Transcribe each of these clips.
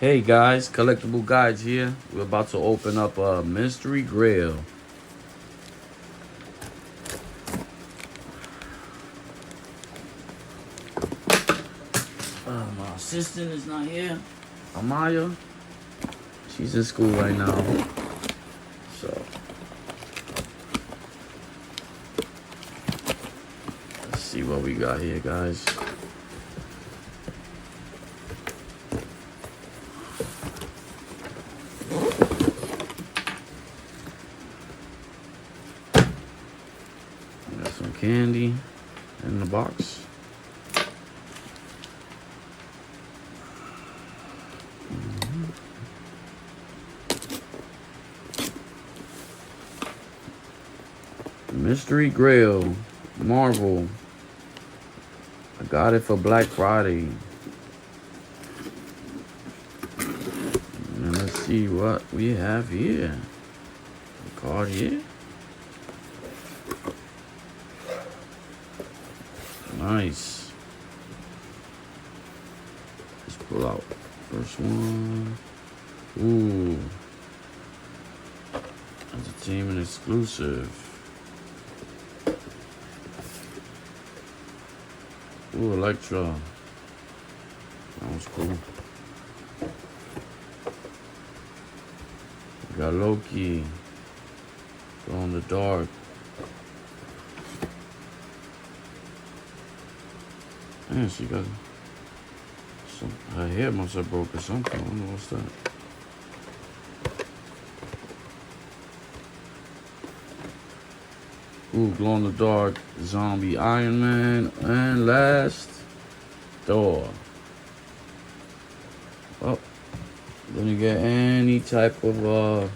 Hey guys, Collectible Guides here. We're about to open up a mystery grail. My assistant is not here. Amaya, she's in school right now. So let's see what we got here, guys. Got some candy in the box. Mystery Grail, Marvel. I got it for Black Friday. And let's see what we have here. The card here. Nice. Let's pull out first one. Ooh. Entertainment exclusive. Ooh, Electra. That was cool. We got Loki. Glow in the dark. Man, she got some. Her hair must have broke or something. I don't know what's that. Ooh, glow in the dark, zombie Iron Man, and last, Thor. Well, didn't get any type of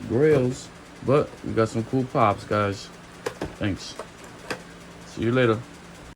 grails, but we got some cool pops, guys. Thanks. See you later.